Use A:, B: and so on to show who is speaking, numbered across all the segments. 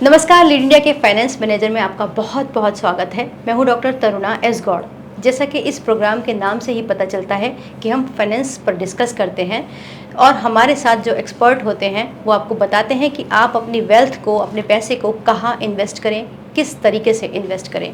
A: नमस्कार, lead India के finance manager में आपका बहुत बहुत स्वागत है। मैं हूं डॉक्टर तरुणा एस गौड़। जैसा कि इस प्रोग्राम के नाम से ही पता चलता है कि हम फाइनेंस पर डिस्कस करते हैं और हमारे साथ जो एक्सपर्ट होते हैं वो आपको बताते हैं कि आप अपनी वेल्थ को, अपने पैसे को कहाँ इन्वेस्ट करें, किस तरीके से इन्वेस्ट करें।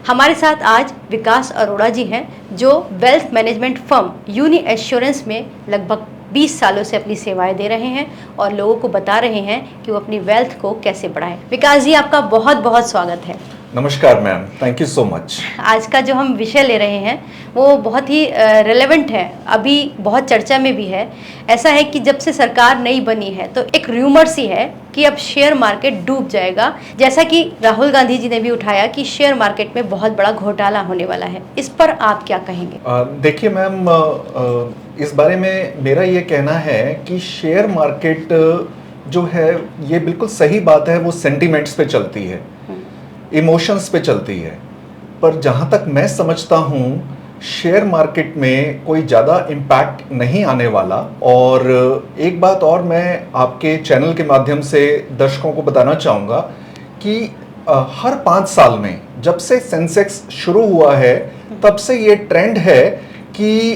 A: हमारे साथ आज विकास अरोड़ा जी हैं जो wealth management firm Uni Assurance में लगभग 20 सालों से अपनी सेवाएं दे रहे हैं और लोगों को बता रहे हैं कि वो अपनी वेल्थ को कैसे बढ़ाएं। विकास जी, आपका बहुत बहुत स्वागत है।
B: नमस्कार ma'am, thank you so much.
A: आज का जो हम विषय ले रहे हैं वो बहुत ही रेलेवेंट है, अभी बहुत चर्चा में भी है। ऐसा है कि जब से सरकार नई बनी है तो एक र्यूमर सी है कि अब शेयर मार्केट डूब जाएगा, जैसा कि राहुल गांधी जी ने भी उठाया कि शेयर मार्केट में बहुत बड़ा घोटाला होने वाला है। इस पर आप क्या कहेंगे?
B: देखिए मैम, इस बारे में मेरा ये कहना है कि शेयर मार्केट जो है ये बिल्कुल सही बात है, वो सेंटिमेंट्स पे चलती है, इमोशंस पे चलती है। पर जहाँ तक मैं समझता हूँ शेयर मार्केट में कोई ज़्यादा इम्पैक्ट नहीं आने वाला। और एक बात और मैं आपके चैनल के माध्यम से दर्शकों को बताना चाहूँगा कि हर 5 साल में जब से सेंसेक्स शुरू हुआ है तब से ये ट्रेंड है कि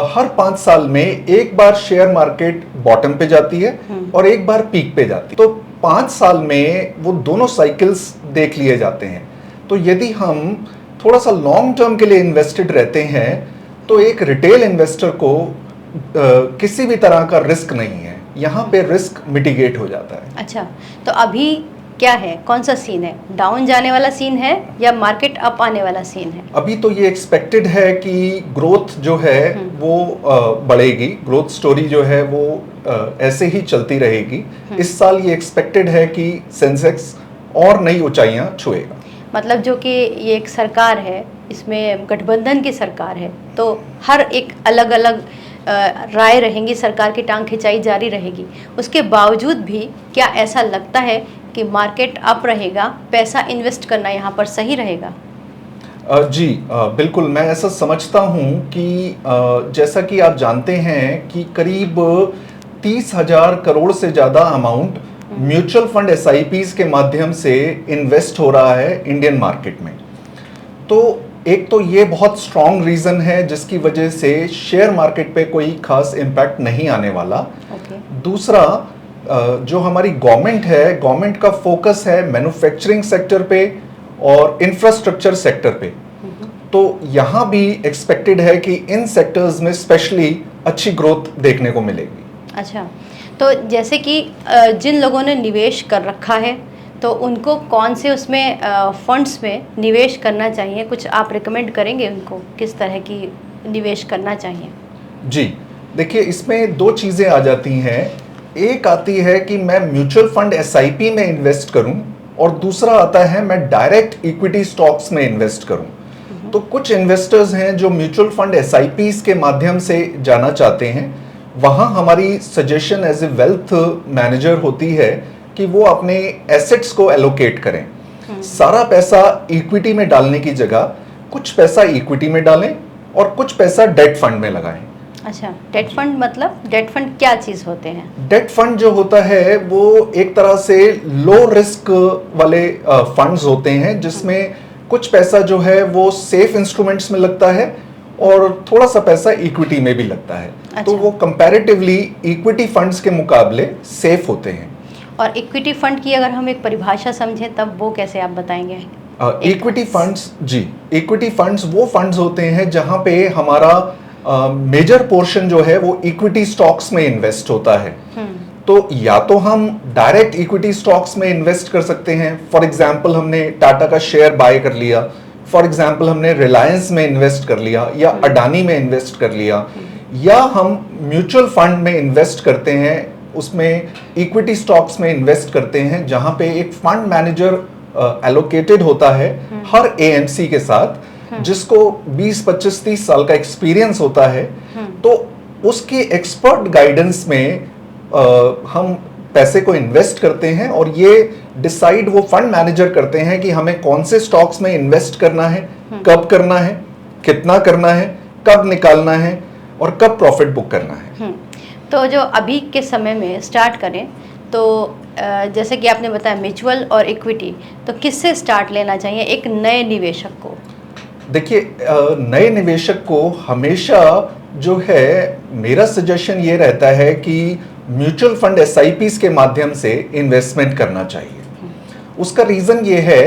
B: हर 5 साल में एक बार शेयर मार्केट बॉटम पे जाती है और एक बार पीक पे जाती है। तो 5 साल में वो दोनों साइकिल्स देख लिए जाते हैं। तो यदि हम थोड़ा सा लॉन्ग टर्म के लिए इन्वेस्टेड रहते हैं तो एक रिटेल इन्वेस्टर को किसी भी तरह का रिस्क नहीं है, यहाँ पे रिस्क मिटिगेट हो जाता है।
A: अच्छा, तो अभी क्या है, कौन सा सीन है? डाउन जाने वाला सीन है या मार्केट अप आने वाला सीन है?
B: अभी तो ये एक्सपेक्टेड है कि ग्रोथ जो है वो बढ़ेगी, ग्रोथ स्टोरी जो है वो ऐसे ही चलती रहेगी। इस साल ये एक्सपेक्टेड है कि सेंसेक्स और नई ऊंचाइयां छुएगा।
A: मतलब जो कि ये एक सरकार है, इसमें गठबंधन की सरकार है, तो हर एक अलग अलग राय रहेंगी, सरकार की टांग खिंचाई जारी रहेगी। उसके बावजूद भी क्या ऐसा लगता है कि मार्केट अप रहेगा, पैसा इन्वेस्ट करना यहाँ पर सही रहेगा?
B: जी बिल्कुल, मैं ऐसा समझता हूँ कि जैसा कि आप जानते हैं कि करीब 30,000 करोड़ से ज़्यादा अमाउंट म्यूचुअल फंड SIPs के माध्यम से इन्वेस्ट हो रहा है इंडियन मार्केट में। तो एक तो ये बहुत स्ट्रॉन्ग रीज़न है जिसकी वजह से शेयर मार्केट पे कोई खास इम्पैक्ट नहीं आने वाला। दूसरा, जो हमारी गवर्नमेंट है, गवर्नमेंट का फोकस है मैन्युफैक्चरिंग सेक्टर पे और इंफ्रास्ट्रक्चर सेक्टर पे। तो यहाँ भी एक्सपेक्टेड है कि इन सेक्टर्स में स्पेशली अच्छी ग्रोथ देखने को मिलेगी।
A: अच्छा, तो जैसे कि जिन लोगों ने निवेश कर रखा है तो उनको कौन से उसमें फंड्स में निवेश करना चाहिए? कुछ आप रिकमेंड करेंगे उनको, किस तरह की निवेश करना चाहिए?
B: जी देखिए, इसमें 2 चीज़ें आ जाती हैं। एक आती है कि मैं म्यूचुअल फंड SIP में इन्वेस्ट करूं और दूसरा आता है मैं डायरेक्ट इक्विटी स्टॉक्स में इन्वेस्ट करूं। तो कुछ इन्वेस्टर्स हैं जो म्यूचुअल फंड SIPs के माध्यम से जाना चाहते हैं। वहां हमारी suggestion as a wealth manager होती है कि वो अपने एसेट्स को एलोकेट करें। सारा पैसा इक्विटी में डालने की जगह कुछ पैसा इक्विटी में डालें और कुछ पैसा डेट फंड में लगाएं।
A: अच्छा, डेट फंड मतलब डेट फंड क्या चीज़ होते हैं?
B: डेट फंड जो होता है वो एक तरह से लो रिस्क वाले फंड्स होते हैं जिसमें कुछ पैसा जो है वो सेफ इंस्ट्रूमेंट्स में लगता है और थोड़ा सा पैसा इक्विटी में भी लगता है। अच्छा। तो वो कंपैरेटिवली इक्विटी फंड्स के मुकाबले सेफ होते हैं।
A: और इक्विटी फंड की अगर हम एक परिभाषा समझें तब वो कैसे आप बताएंगे?
B: इक्विटी फंड्स, जी, इक्विटी फंड्स वो फंड्स होते हैं जहां पे हमारा मेजर पोर्शन जो है वो इक्विटी स्टॉक्स में इन्वेस्ट होता है। तो या तो हम डायरेक्ट इक्विटी स्टॉक्स में इन्वेस्ट कर सकते हैं, फॉर एग्जांपल हमने टाटा का शेयर बाय कर लिया, फॉर एग्जांपल हमने रिलायंस में इन्वेस्ट कर लिया या अडानी में इन्वेस्ट कर लिया, या हम म्यूचुअल फंड में इन्वेस्ट करते हैं, उसमें इक्विटी स्टॉक्स में इन्वेस्ट करते हैं जहां पे एक फंड मैनेजर एलोकेटेड होता है हर AMC के साथ, जिसको 20, 25, 30 साल का एक्सपीरियंस होता है। तो उसके एक्सपर्ट गाइडेंस में हम पैसे को इन्वेस्ट करते हैं और ये डिसाइड वो फंड मैनेजर करते हैं कि हमें कौन से स्टॉक्स में इन्वेस्ट करना है, कब करना है, कितना करना है, कब निकालना है और कब प्रॉफिट बुक करना है।
A: तो जो अभी के समय में स्टार्ट करें तो जैसे कि आपने बताया म्यूचुअल और इक्विटी, तो किससे स्टार्ट लेना चाहिए एक नए निवेशक को?
B: देखिए, नए निवेशक को हमेशा जो है मेरा सजेशन ये रहता है कि म्यूचुअल फंड एसआईपीज के माध्यम से इन्वेस्टमेंट करना चाहिए। उसका रीज़न ये है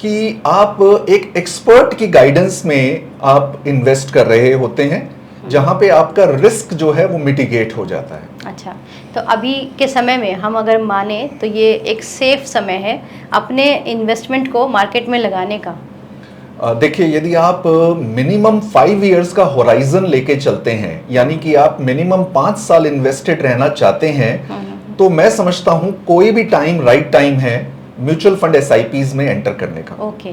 B: कि आप एक एक्सपर्ट की गाइडेंस में आप इन्वेस्ट कर रहे होते हैं, जहां पे आपका रिस्क जो है वो मिटिगेट हो जाता है।
A: अच्छा, तो अभी के समय में हम अगर माने तो ये एक सेफ समय है अपने इन्वेस्टमेंट को मार्केट में लगाने का?
B: देखिए, यदि आप मिनिमम 5 इयर्स का होराइजन लेके चलते हैं, यानी कि आप मिनिमम 5 साल इन्वेस्टेड रहना चाहते हैं, तो मैं समझता हूं कोई भी टाइम राइट टाइम है म्यूचुअल फंड एसआईपीज में एंटर करने का।
A: ओके,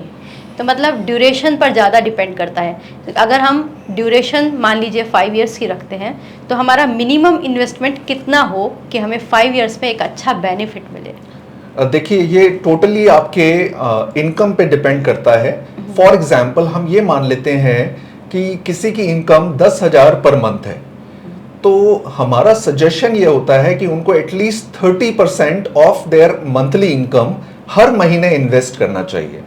A: तो मतलब ड्यूरेशन पर ज़्यादा डिपेंड करता है। अगर हम ड्यूरेशन मान लीजिए 5 इयर्स की रखते हैं, तो हमारा मिनिमम इन्वेस्टमेंट कितना हो कि हमें 5 इयर्स में एक अच्छा बेनिफिट मिले?
B: देखिए, ये टोटली आपके इनकम पे डिपेंड करता है। फॉर एग्जाम्पल, हम ये मान लेते हैं कि किसी की इनकम 10,000 पर मंथ है, तो हमारा सजेशन ये होता है कि उनको at least 30% of their monthly income हर महीने इन्वेस्ट करना चाहिए।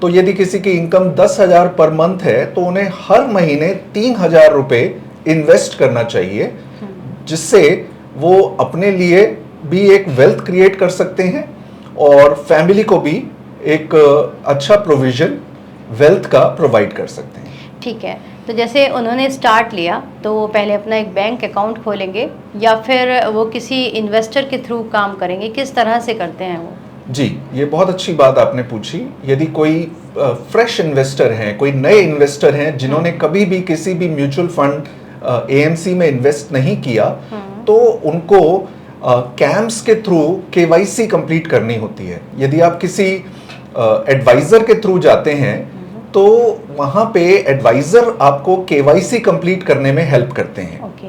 B: तो यदि किसी की इनकम 10,000 पर मंथ है, तो उन्हें हर महीने 3,000 रुपये इन्वेस्ट करना चाहिए, जिससे वो अपने लिए भी एक वेल्थ क्रिएट कर सकते हैं और फैमिली को भी एक अच्छा प्रोविजन वेल्थ का प्रोवाइड कर सकते हैं।
A: ठीक है, तो जैसे उन्होंने स्टार्ट लिया तो वो पहले अपना एक बैंक अकाउंट खोलेंगे या फिर वो किसी इन्वेस्टर के थ्रू काम करेंगे, किस तरह से करते हैं वो?
B: जी, ये बहुत अच्छी बात आपने पूछी। यदि कोई फ्रेश इन्वेस्टर हैं, कोई नए इन्वेस्टर हैं जिन्होंने कभी भी किसी भी म्यूचुअल फंड एएमसी में इन्वेस्ट नहीं किया, तो उनको कैम्प्स के थ्रू केवाईसी कंप्लीट करनी होती है। यदि आप किसी एडवाइजर के थ्रू जाते हैं, तो वहाँ पे एडवाइजर आपको केवाईसी कंप्लीट करने में हेल्प करते हैं।
A: ओके,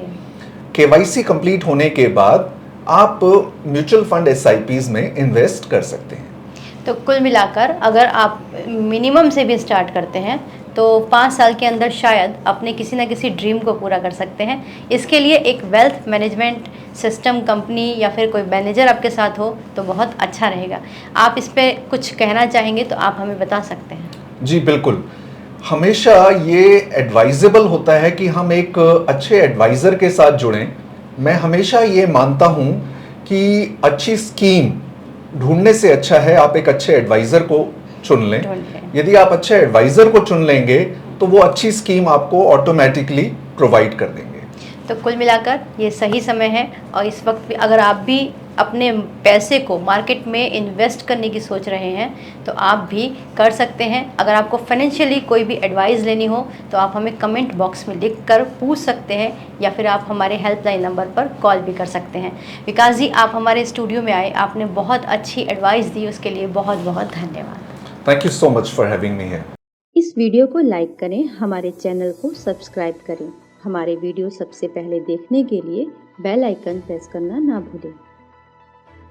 B: केवाईसी कंप्लीट होने के बाद आप म्यूचुअल फंड एसआईपीज में इन्वेस्ट कर सकते हैं।
A: तो कुल मिलाकर अगर आप मिनिमम से भी स्टार्ट करते हैं तो 5 साल के अंदर शायद अपने किसी ना किसी ड्रीम को पूरा कर सकते हैं। इसके लिए एक वेल्थ मैनेजमेंट सिस्टम कंपनी या फिर कोई मैनेजर आपके साथ हो तो बहुत अच्छा रहेगा। आप इस पे कुछ कहना चाहेंगे तो आप हमें बता सकते हैं।
B: जी बिल्कुल, हमेशा ये एडवाइजेबल होता है कि हम एक अच्छे एडवाइज़र के साथ जुड़ें। मैं हमेशा ये मानता हूँ कि अच्छी स्कीम ढूंढने से अच्छा है आप एक अच्छे एडवाइज़र को चुन लें। यदि आप अच्छे एडवाइज़र को चुन लेंगे तो वो अच्छी स्कीम आपको ऑटोमेटिकली प्रोवाइड कर देंगे।
A: तो कुल मिलाकर ये सही समय है और इस वक्त भी अगर आप भी अपने पैसे को मार्केट में इन्वेस्ट करने की सोच रहे हैं तो आप भी कर सकते हैं। अगर आपको फाइनेंशियली कोई भी एडवाइस लेनी हो तो आप हमें कमेंट बॉक्स में लिख कर पूछ सकते हैं या फिर आप हमारे हेल्पलाइन नंबर पर कॉल भी कर सकते हैं। विकास जी, आप हमारे स्टूडियो में आए, आपने बहुत अच्छी एडवाइस दी, उसके लिए बहुत बहुत धन्यवाद।
B: Thank you so much for having me here.
A: इस वीडियो को लाइक करें, हमारे चैनल को सब्सक्राइब करें। हमारे वीडियो सबसे पहले देखने के लिए बेल आइकन प्रेस करना ना भूलें।